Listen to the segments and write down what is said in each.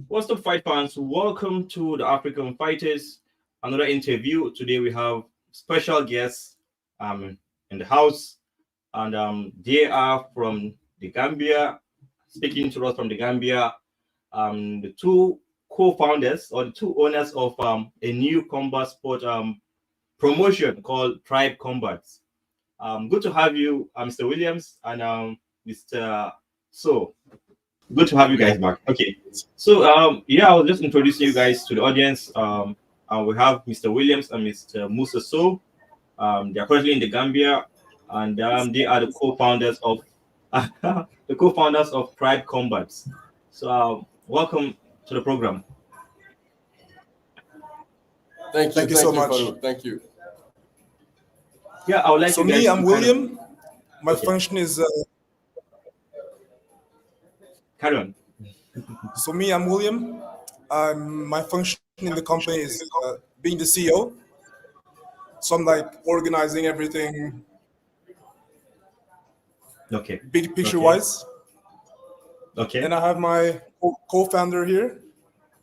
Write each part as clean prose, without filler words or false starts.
What's up, fight fans? Welcome to the African Fighters. Another interview. Today we have special guests in the house, and they are from the Gambia, speaking to us from the Gambia. The two co-founders or the two owners of a new combat sport promotion called Tribe Combats. Good to have you, Mr. Williams and Mr. So. Good to have you guys back. Okay. So yeah, I was just introducing you guys to the audience. And we have Mr. Williams and Mr. Musa So. They are currently in the Gambia, and they are the co-founders of the co-founders of Tribe Combats. So welcome to the program. Thank you so much. Farouk. Thank you. Yeah, I would like so you guys me, I'm William. My Okay. function is Carry on. so me, I'm William. My function in the company is being the CEO. So I'm like organizing everything, Okay. big picture Okay. wise. Okay. And I have my co-founder here.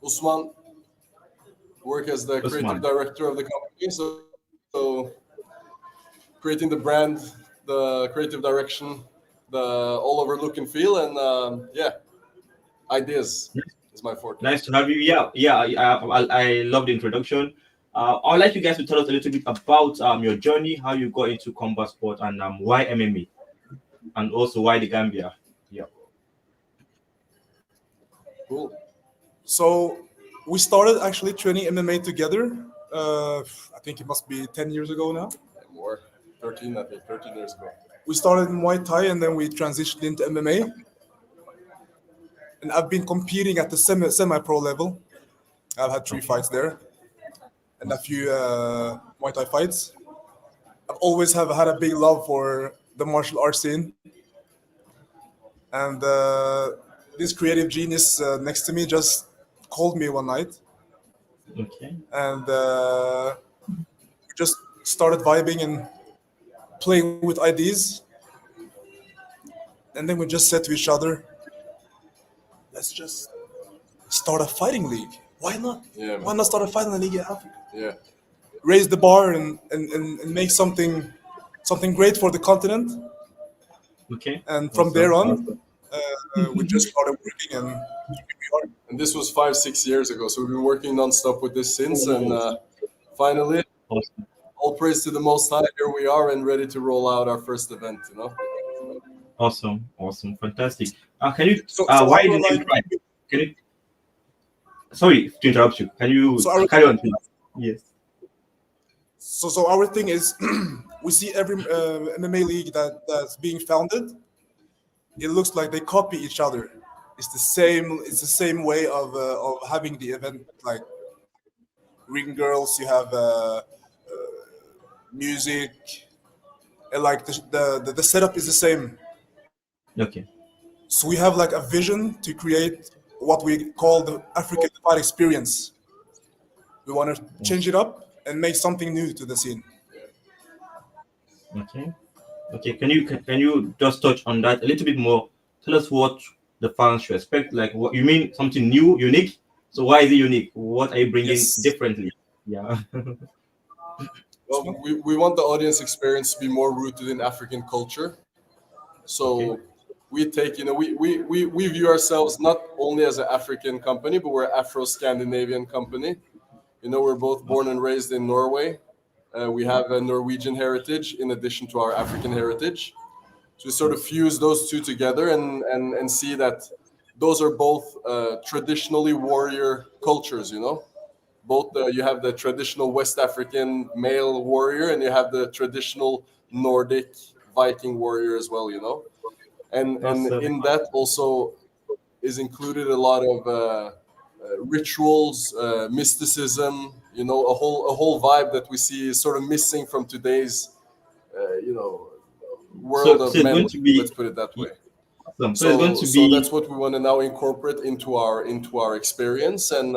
Usman work as the Usman. creative director of the company. So creating the brand, the creative direction, the all over look and feel, and ideas is my forte. Nice to have you. Yeah. I love the introduction. I'd like you guys to tell us a little bit about your journey, how you got into combat sport, and why MMA, and also why the Gambia. Yeah. Cool. So we started actually training MMA together. I think it must be 10 years ago now. More 13 years ago. We started in Muay Thai and then we transitioned into MMA. And I've been competing at the semi-pro level. I've had 3 fights there and a few Muay Thai fights. I've always have had a big love for the martial arts scene. And this creative genius next to me just called me one night Okay. and we just started vibing and playing with ideas. And then we just said to each other, let's just start a fighting league. Why not? Yeah, Why not start a fighting league in Africa? Yeah. Raise the bar and make something great for the continent. Okay. And from there on, we just started working and here we are. And this was 5-6 years ago. So we've been working nonstop with this since, and finally, Awesome. all praise to the Most High. Here we are and ready to roll out our first event. Awesome, fantastic. Can you? So Why the our, name like, Tribe? Can you? Sorry to interrupt you. Can you So our- carry on, please? Yes. So our thing is, we see every MMA league that's being founded. It looks like they copy each other. It's the same way of having the event. Like ring girls, you have music, and like the setup is the same. Okay. So we have like a vision to create what we call the African fight experience. We want to change it up and make something new to the scene. Okay. Okay. Can you just touch on that a little bit more? Tell us what the fans should expect. Like, what you mean? Something new, unique. So why is it unique? What are you bringing Yes. differently? Yeah. Well, we want the audience experience to be more rooted in African culture. So Okay. we take, we view ourselves not only as an African company, but we're an Afro-Scandinavian company. We're both born and raised in Norway. We have a Norwegian heritage in addition to our African heritage. So we sort of fuse those two together and see that those are both traditionally warrior cultures, Both you have the traditional West African male warrior and you have the traditional Nordic Viking warrior as well, And Awesome. in that also is included a lot of rituals, mysticism, a whole vibe that we see is sort of missing from today's, world So of it's men. going to be Let's put it that way. awesome. So it's going to So be that's what we want to now incorporate into our experience, and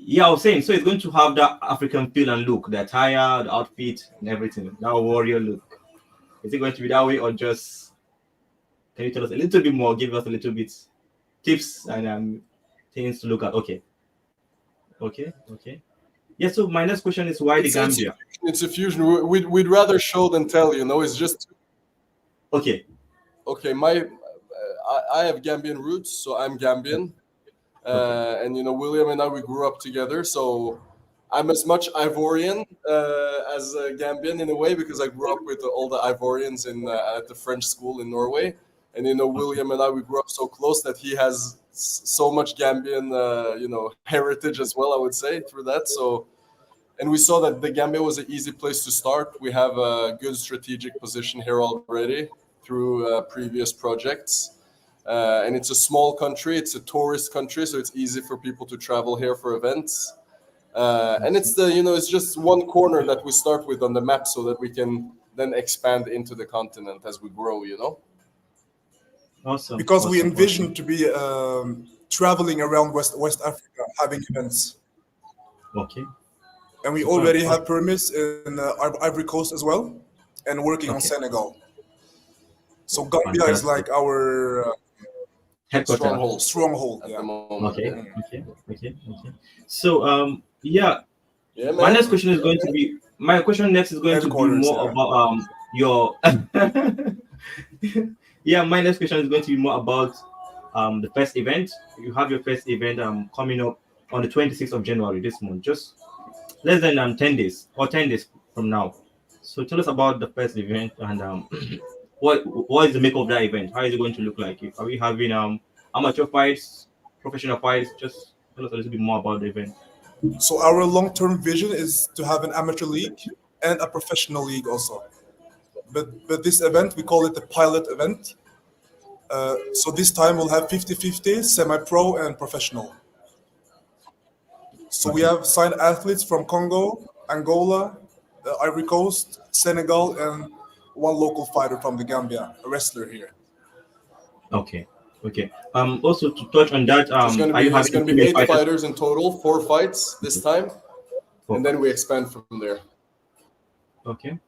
Yeah, I was saying, so it's going to have that African feel and look, the attire, the outfit, and everything. That warrior look. Is it going to be that way, or just can you tell us a little bit more? Give us a little bit tips and things to look at. Okay, okay. Yeah. So my next question is why the Gambia? It's a fusion. We'd rather show than tell. It's just Okay. okay. I have Gambian roots, so I'm Gambian. And William and I, we grew up together, so I'm as much Ivorian as Gambian in a way, because I grew up with all the Ivorians at the French school in Norway. And William and I, we grew up so close that he has so much Gambian heritage as well, I would say, through that. So, and we saw that the Gambia was an easy place to start. We have a good strategic position here already through previous projects. And it's a small country. It's a tourist country, so it's easy for people to travel here for events. And it's it's just one corner that we start with on the map, so that we can then expand into the continent as we grow. Awesome. Because we awesome, envision to be traveling around West Africa, having events. Okay. And we already have permits in Ivory Coast as well, and working on Okay. Senegal. So Gambia is like our Headquarters. stronghold. At Yeah. the moment. Okay. So yeah, Yeah, my man. next question is going to be my question next is going to be Headquarters, more yeah. about your yeah, my next question is going to be more about the first event. You have your first event coming up on the 26th of January this month, just less than 10 days or 10 days from now. So tell us about the first event and what is the makeup of that event? How is it going to look like? Are we having amateur fights, professional fights? Just tell us a little bit more about the event. So our long-term vision is to have an amateur league and a professional league also. But this event, we call it the pilot event. So this time we'll have 50-50, semi-pro and professional. So we have signed athletes from Congo, Angola, Ivory Coast, Senegal, and one local fighter from the Gambia, a wrestler here. Okay. Also to touch on that, It's going are you to having be female 8 fighters? fighters in total, 4 fights this time, and then we expand from there. Okay.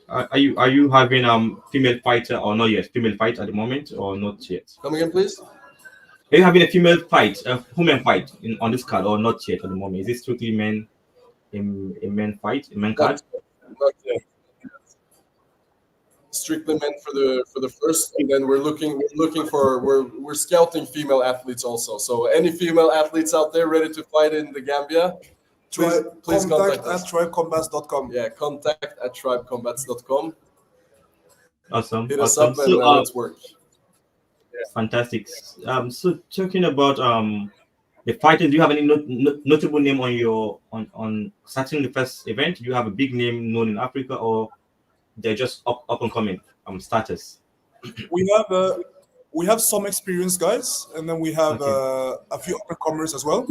Are you having female fighter or not yet? Female fight at the moment or not yet? Come again, please. Are you having a female fight, a woman fight on this card or not yet at the moment? Is it strictly men in a men fight, a men card? Not yet. Strictly meant for the first, and then we're scouting female athletes also. So any female athletes out there ready to fight in the Gambia, please contact us. at tribecombats.com. Yeah, contact at tribecombats.com. Awesome. Hit us up and So, let's work. fantastic. So talking about the fighters, do you have any notable name on your on starting the first event? Do you have a big name known in Africa, or they're just up and coming starters? We have some experienced guys, and then we have a few up-and-comers as well.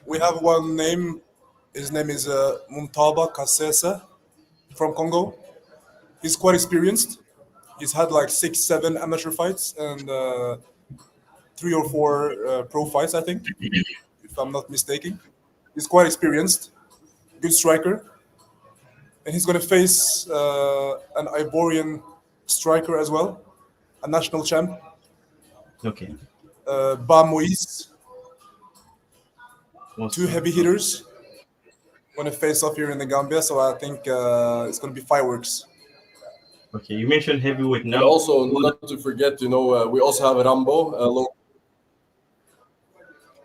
We have one name. His name is Muntaba Kasese from Congo. He's quite experienced. He's had like 6-7 amateur fights and 3 or 4 pro fights, I think, if I'm not mistaken. He's quite experienced, good striker. And he's going to face an Ivorian striker as well, a national champ, Okay. Ba Moise. Awesome. 2 heavy hitters going to face off here in the Gambia, so I think it's going to be fireworks. Okay, you mentioned heavyweight now. And also, not to forget, we also have Rambo.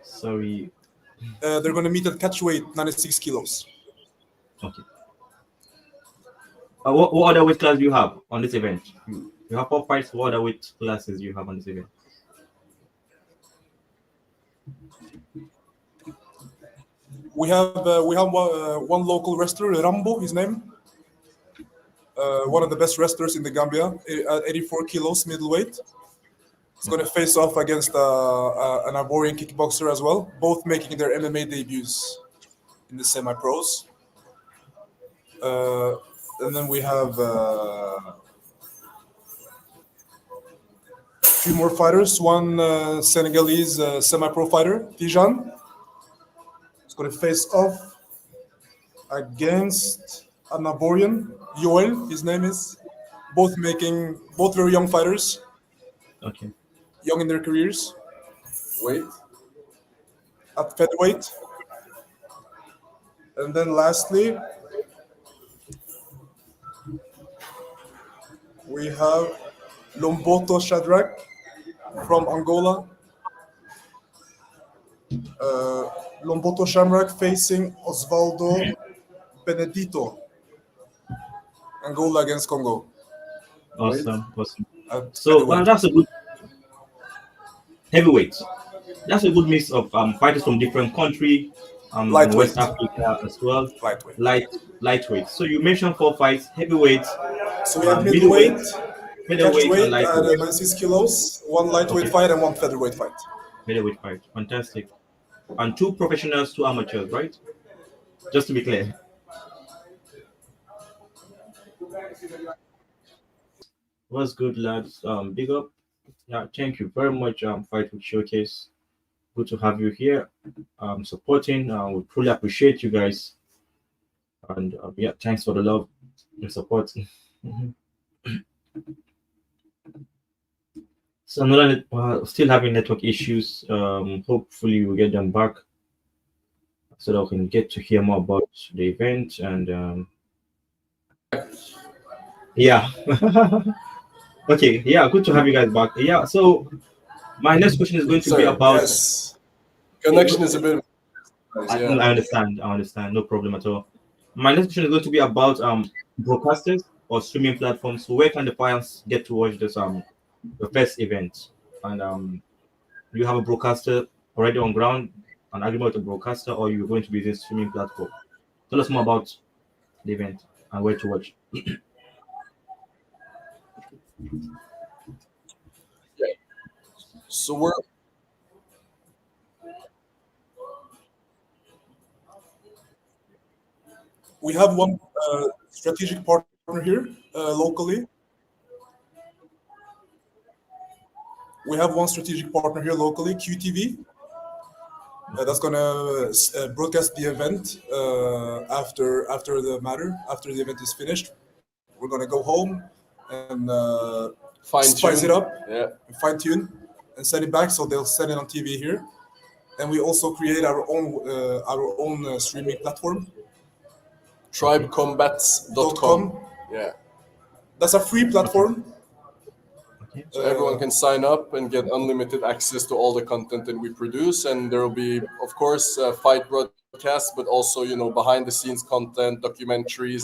Sorry. They're going to meet at catchweight, 96 kilos. Okay. What other weight class do you have on this event? You have 4 fights. What other weight classes do you have on this event? We have one local wrestler, Rambo, his name. One of the best wrestlers in the Gambia, at 84 kilos middleweight. He's going to face off against an Ivorian kickboxer as well, both making their MMA debuts in the semi-pros. And then we have a few more fighters. One Senegalese semi-pro fighter, Tijan. It's going to face off against Anaborian, Yoel, his name is. Both very young fighters, Okay. young in their careers. Wait. At featherweight. And then lastly, we have Lomboto Shadrach from Angola. Lomboto Shamrock facing Osvaldo Benedito. Angola against Congo. Awesome. At So featherweight. that's a good heavyweight. That's a good mix of fighters from different country, in West Lightweight. Africa as well. Lightweight. Lightweight. So you mentioned 4 fights: heavyweight, So we have middleweight, featherweight and at lightweight. 96 kilos, one lightweight Okay. fight and one featherweight fight. Middleweight fight. Fantastic. And 2 professionals, 2 amateurs, right? Just to be clear. Was good, lads. Big up. Yeah, thank you very much. Fight with Showcase. Good to have you here. Supporting. We truly appreciate you guys. And yeah, thanks for the love and support. So still having network issues. Hopefully we get them back so that we can get to hear more about the event and yeah. Okay, yeah, good to have you guys back. Yeah, so my next question is going to be Sorry. about. Yes. Connection is a bit. I Yeah. understand, no problem at all. My next question is going to be about broadcasters or streaming platforms. So where can the fans get to watch this the first event? And you have a broadcaster already on ground, an agreement with a broadcaster, or you're going to be using streaming platform? Tell us more about the event and where to watch. So We have one strategic partner here locally. We have one strategic partner here locally, QTV. That's gonna broadcast the event after the event is finished. We're gonna go home and spice it up, Yeah. fine tune, and send it back. So they'll send it on TV here, and we also create our own streaming platform. Tribecombats.com. Yeah. That's a free platform. Okay. So everyone can sign up and get unlimited access to all the content that we produce, and there will be, of course, fight broadcasts, but also behind the scenes content, documentaries.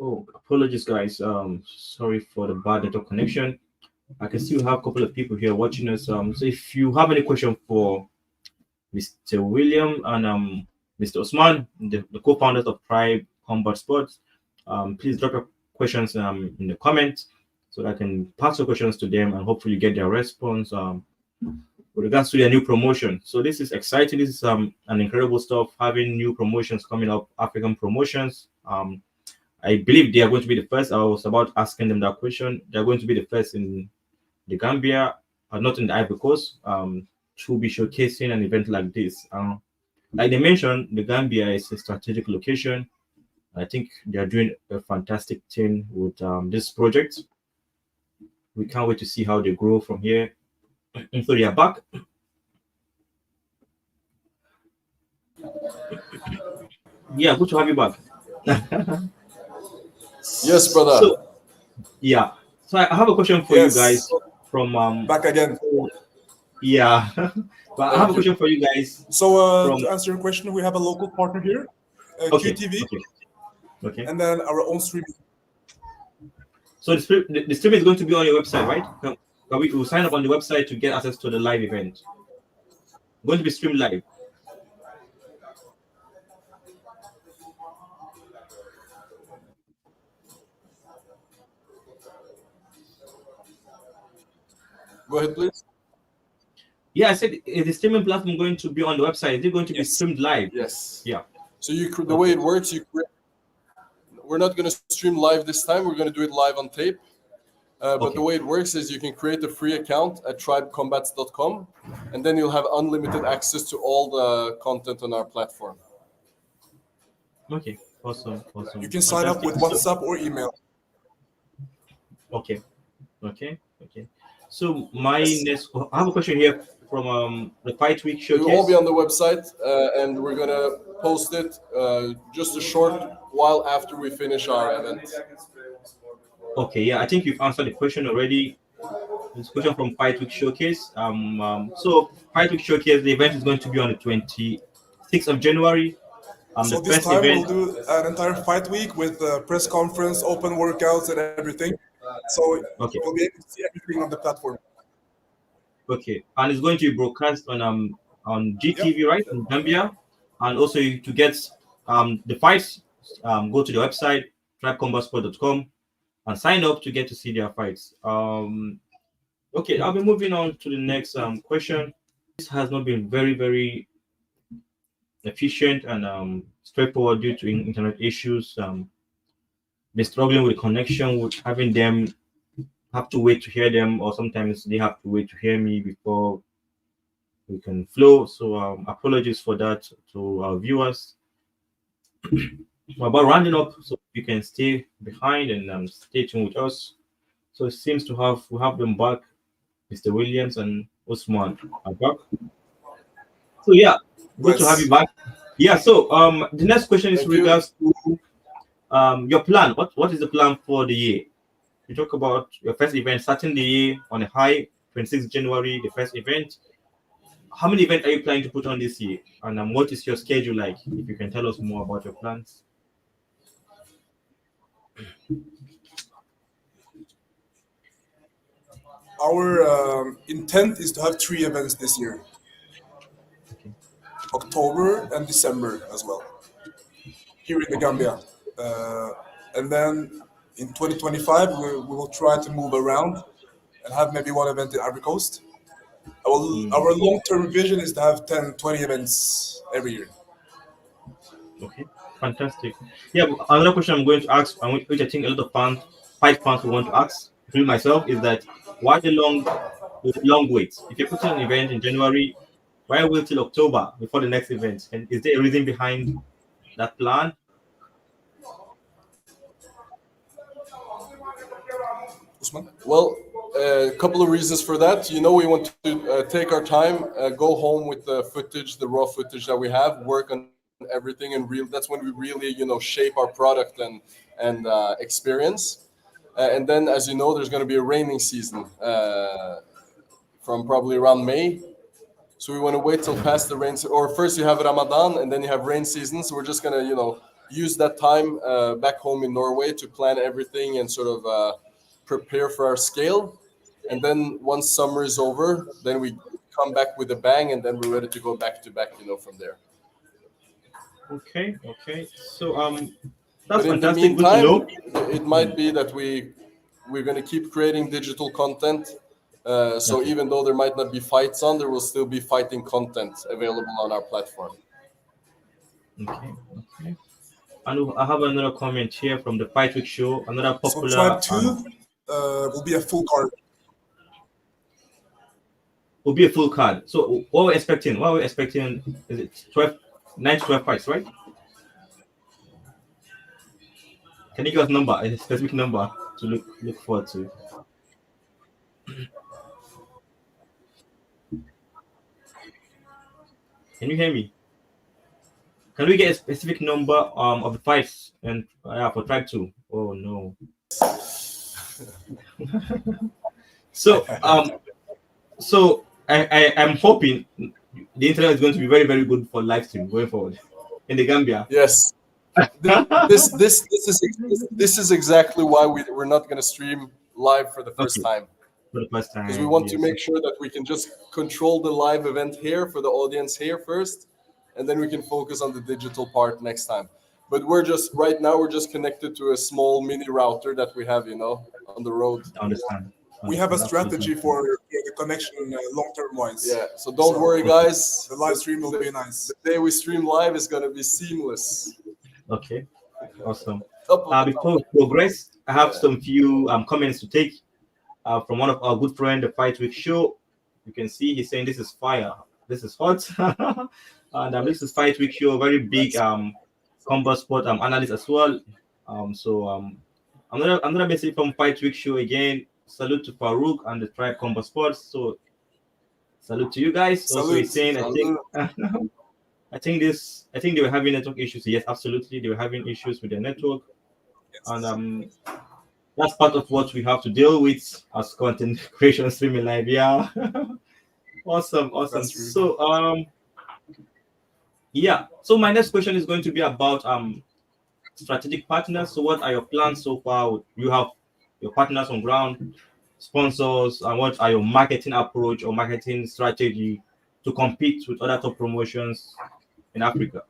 Oh, apologies, guys. Sorry for the bad network connection. I can still have a couple of people here watching us. So if you have any question for Mr. William and Mr. Osman, the co-founders of Tribe Combat Sports, please drop your questions in the comments so that I can pass your questions to them and hopefully get their response with regards to their new promotion. So this is exciting. This is an incredible stuff, having new promotions coming up, African promotions. I believe they are going to be the first. I was about asking them that question. They're going to be the first in the Gambia, not in the Ivory Coast, to be showcasing an event like this. Like they mentioned, the Gambia is a strategic location. I think they are doing a fantastic thing with this project. We can't wait to see how they grow from here. And so they are back. Yeah, good to have you back. Yes, brother. So, yeah. So I have a question for you guys from back again. Yeah. But I have a question for you guys. So to answer your question, we have a local partner here, Okay. QTV, Okay. and then our own streaming. So the stream is going to be on your website, right? We will sign up on the website to get access to the live event. Going to be streamed live. Go ahead, please. Yeah, I said, is the streaming platform going to be on the website? Is it going to be streamed live? Yes. Yeah. So the way it works, we're not going to stream live this time. We're going to do it live on tape. But the way it works is you can create a free account at tribecombats.com, and then you'll have unlimited access to all the content on our platform. Okay, awesome. You can sign up with WhatsApp or email. Okay. So my next, I have a question here from the Fight Week We will all showcase. be on the website, and we're gonna post it just a short while after we finish our event. Okay, yeah, I think you've answered the question already. This question from Fight Week Showcase. So Fight Week Showcase, the event is going to be on the 26th of January. So The this first time event. we'll do an entire fight week with press conference, open workouts, and everything. So Okay. you'll be able to see everything on the platform. Okay, and it's going to be broadcast on GTV, right, in Gambia, and also to get the fights, go to the website tribecombatsport.com and sign up to get to see their fights. Okay, I'll be moving on to the next question. This has not been very efficient and straightforward due to internet issues. They're struggling with connection, with having them have to wait to hear them, or sometimes they have to wait to hear me before we can flow. So apologies for that to our viewers. About rounding up, so you can stay behind and stay tuned with us. So it seems to we have them back. Mr. Williams and Usman are back. So yeah, good to have you back. Yeah. So the next question is regards to your plan. What is the plan for the year? You talk about your first event starting the year on a high, 26th January, the first event. How many events are you planning to put on this year? And what is your schedule like? If you can tell us more about your plans. Our intent is to have 3 events this year. Okay. October and December as well, here in the Gambia. And then in 2025, we will try to move around and have maybe 1 event in Ivory Coast. Our long-term vision is to have 10, 20 events every year. Okay, fantastic. Yeah, another question I'm going to ask, and which I think a lot of fight fans will want to ask, including myself, is that why the long wait? If you're putting an event in January, why wait till October before the next event? And is there a reason behind that plan? Usman? Well, a couple of reasons for that. We want to take our time, go home with the footage, the raw footage that we have, work on everything, and that's when we really, shape our product and experience. And then, as you know, there's going to be a raining season from probably around May. So we want to wait till past the rain, or first you have Ramadan and then you have rain season. So we're just going to, use that time back home in Norway to plan everything and sort of prepare for our scale. And then once summer is over, then we come back with a bang, and then we're ready to go back to back, from there. Okay. So that's But in the fantastic. Good to meantime, know. it might be that we're going to keep creating digital content. So even though there might not be fights on, there will still be fighting content available on our platform. Okay. And I have another comment here from the Fight Week show. Another popular. So Tribe 2 will be a full card. Will be a full card. So what we're expecting? Is it 9 to 12 fights, right? Can you give us a specific number to look forward to? Can you hear me? Can we get a specific number of the fights and for Tribe 2? Oh no. So I'm hoping the internet is going to be very, very good for live stream going forward in the Gambia. Yes. This is exactly why we're not going to stream live for the first time. For the first time. Because we want to make sure that we can just control the live event here for the audience here first, and then we can focus on the digital part next time. But right now we're just connected to a small mini router that we have, on the road. I understand. We have a strategy for the connection long-term wise. Yeah, so don't worry, guys. The live stream will be nice. The day we stream live is going to be seamless. Okay, awesome. Before we progress, I have some few comments to take. from one of our good friend, the Fight Week Show. You can see he's saying this is fire, this is hot, and this is Fight Week Show, very big Nice. combat sport analyst as well. Another message from Fight Week Show again. Salute to Farouk and the Tribe Combat Sports. So salute to you guys. Also, Salute. he's saying I think I think they were having network issues. Yes, absolutely, they were having issues with their network, and that's part of what we have to deal with as content creation streaming live. Yeah. Awesome. That's true. So yeah. So my next question is going to be about strategic partners. So what are your plans so far? You have your partners on ground, sponsors, and what are your marketing approach or marketing strategy to compete with other top promotions in Africa?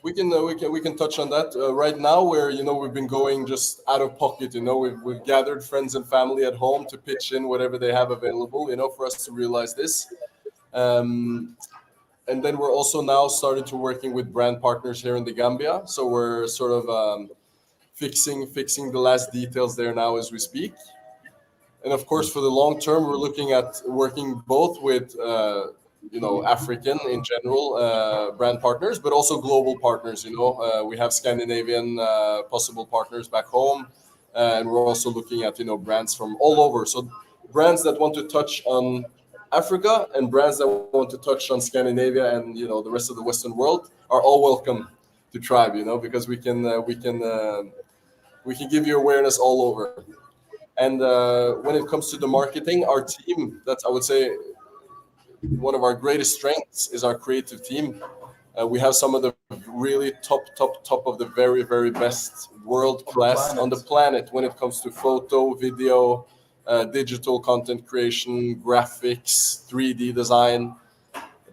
We can touch on that right now. Where we've been going just out of pocket. We've gathered friends and family at home to pitch in whatever they have available. For us to realize this. And then we're also now starting to working with brand partners here in the Gambia. So we're sort of fixing the last details there now as we speak. And of course, for the long term, we're looking at working both with African in general brand partners, but also global partners. We have Scandinavian possible partners back home, and we're also looking at brands from all over. So brands that want to touch on Africa and brands that want to touch on Scandinavia and the rest of the Western world are all welcome to Tribe. Because we can give you awareness all over. And when it comes to the marketing, our team, that's, I would say, one of our greatest strengths is our creative team. We have some of the really top of the very, very best world class on the planet when it comes to photo, video, digital content creation, graphics, 3D design.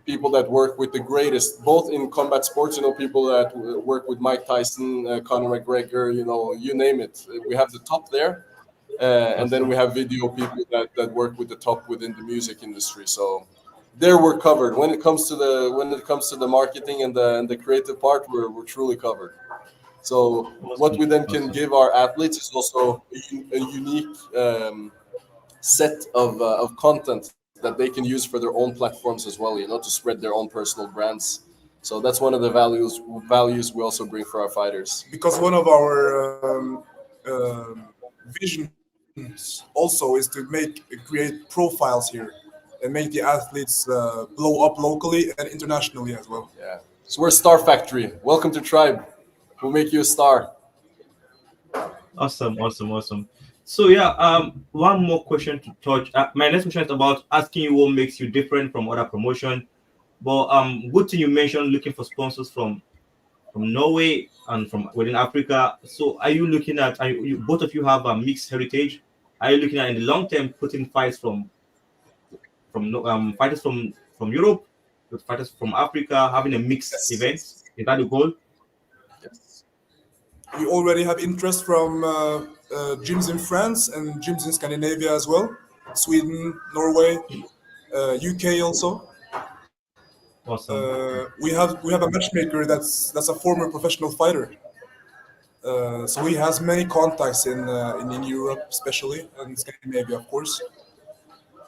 People that work with the greatest, both in combat sports, people that work with Mike Tyson, Conor McGregor, you name it. We have the top there. And then we have video people that work with the top within the music industry. So there we're covered. When it comes to the marketing and the creative part, we're truly covered. So what we then can give our athletes is also a unique set of content that they can use for their own platforms as well, to spread their own personal brands. So that's one of the values we also bring for our fighters. Because one of our visions also is to create profiles here and make the athletes blow up locally and internationally as well. Yeah. So we're Star Factory. Welcome to Tribe. We'll make you a star. Awesome. So yeah, one more question to touch. My next question is about asking you what makes you different from other promotion. But good thing you mentioned looking for sponsors from Norway and from within Africa. So are you looking at? Both of you have a mixed heritage? Are you looking at in the long term putting fights from fighters from Europe with fighters from Africa, having a mixed event? Is that the goal? Yes. We already have interest from gyms in France and gyms in Scandinavia as well, Sweden, Norway, UK also. Awesome. We have a matchmaker that's a former professional fighter. So he has many contacts in Europe, especially, and Scandinavia, of course.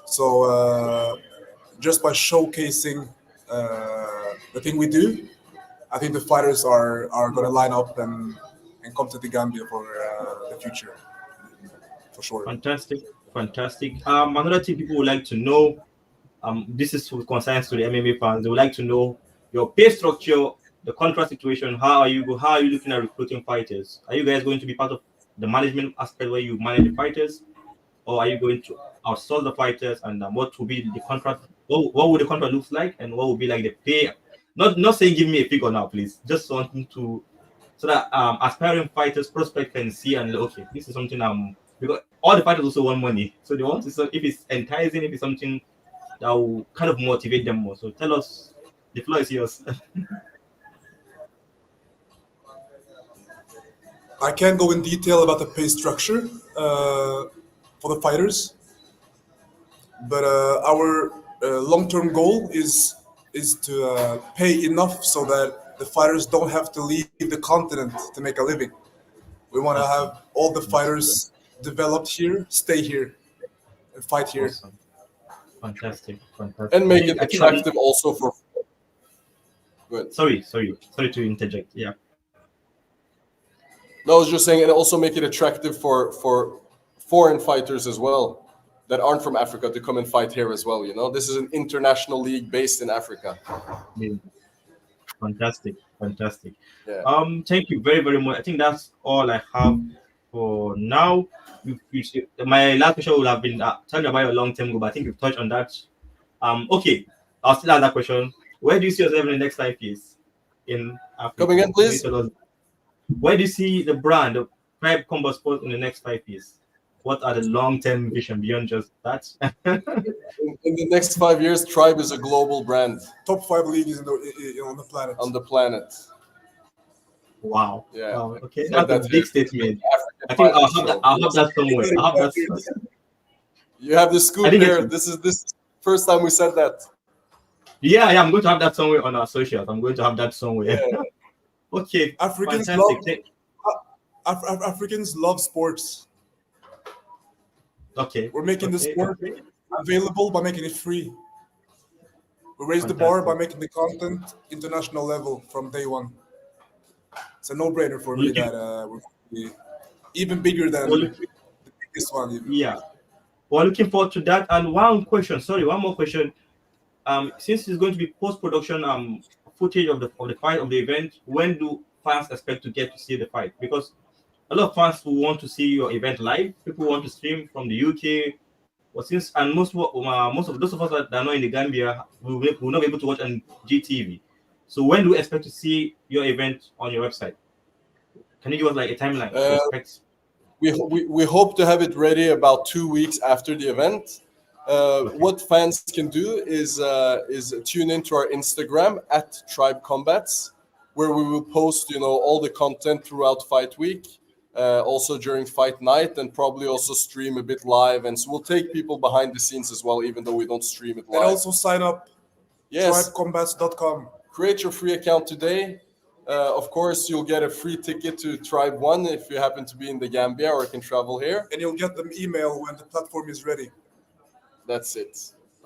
So just by showcasing the thing we do, I think the fighters are going to line up and come to the Gambia for the future, for sure. Fantastic. Another thing people would like to know, this is with concerns to the MMA fans. They would like to know your pay structure, the contract situation. How are you looking at recruiting fighters? Are you guys going to be part of the management aspect where you manage the fighters, or are you going to outsource the fighters? And what will be the contract? What would the contract look like, and what will be like the pay? Not saying give me a figure now, please. Just something to so that aspiring fighters, prospect can see and okay, this is something because all the fighters also want money, so they want to. So if it's enticing, if it's something that will kind of motivate them more. So tell us, the floor is yours. I can't go in detail about the pay structure for the fighters, but our long-term goal is to pay enough so that the fighters don't have to leave the continent to make a living. We want to have all the fighters developed here, stay here, and fight here. Awesome. Fantastic. And make it I think attractive also for. Good. sorry to interject. Yeah. No, I was just saying, and also make it attractive for foreign fighters as well that aren't from Africa to come and fight here as well. You know, this is an international league based in Africa. Yeah. Fantastic. Yeah. Thank you very, very much. I think that's all I have for now. My last question would have been telling about your long-term goal, but I think you've touched on that. Okay, I'll still ask that question. Where do you see yourself in the next 5 years in Africa? Come again, please. Where do you see the brand of Tribe Combat Sports in the next 5 years? What are the long-term vision beyond just that? In the next 5 years, Tribe is a global brand Top 5 leagues on the planet. on the planet. Wow. Yeah. Okay, Said that's a that big here. statement. African I think I'll fighters, have that somewhere. I'll have that. You have the scoop I think here. it's- This is first time we said that. Yeah, I'm going to have that somewhere on our socials. I'm going to have that somewhere. Yeah. Okay, Africans fantastic. Africans love sports. Okay. We're making the Okay, sport okay. available by making it free. We raise the bar by making the content international level from day one. It's a no-brainer for me that we're gonna be even bigger than Well, the biggest one. Even. Yeah. Well, looking forward to that. And one more question. Since it's going to be post-production footage of the fight of the event, when do fans expect to get to see the fight? Because a lot of fans will want to see your event live. People want to stream from the UK. But most of those of us that are not in the Gambia will not be able to watch on GTV. So when do we expect to see your event on your website? Can you give us like a timeline to expect? We hope to have it ready about 2 weeks after the event. What fans can do is tune into our Instagram at Tribe Combats, where we will post all the content throughout fight week, also during fight night, and probably also stream a bit live. And so we'll take people behind the scenes as well, even though we don't stream it live. And also sign up. Yes. Tribecombats.com. Create your free account today. Of course, you'll get a free ticket to Tribe 1 if you happen to be in the Gambia or can travel here. And you'll get them email when the platform is ready. That's it.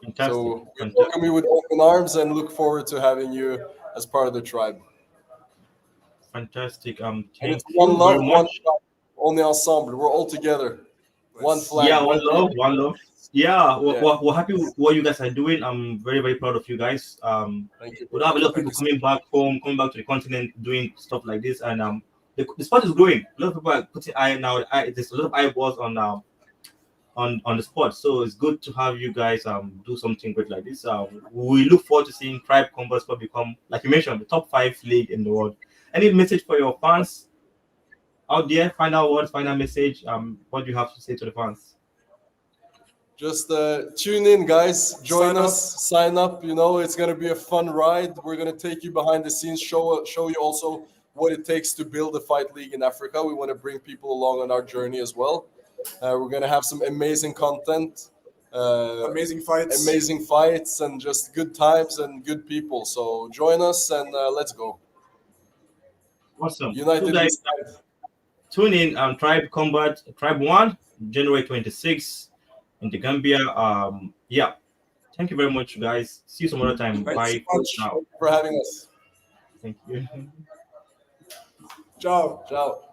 Fantastic. So we welcome you with open arms and look forward to having you as part of the tribe. Fantastic. And Thank it's one you love, very one much. shot, only ensemble. We're all together. One flag. Yeah, one love. Yeah, we're happy with what you guys are doing. I'm very, very proud of you guys. Thank you. We have a lot of people coming back home, coming back to the continent, doing stuff like this, and the sport is growing. A lot of people are putting there's a lot of eyeballs on the sport, so it's good to have you guys do something good like this. We look forward to seeing Tribe Combat Sport become, like you mentioned, the top 5 league in the world. Any message for your fans out there? Final words, final message. What do you have to say to the fans? Just tune in, guys. Join us. Sign up. It's going to be a fun ride. We're going to take you behind the scenes, show you also what it takes to build a fight league in Africa. We want to bring people along on our journey as well. We're going to have some amazing content, amazing fights, and just good times and good people. So join us and let's go. Awesome. United. So guys, tune in Tribe Combat, Tribe 1, January 26th in the Gambia. Yeah. Thank you very much, guys. See you some other time. Bye for having us. Thank you. Ciao. Ciao.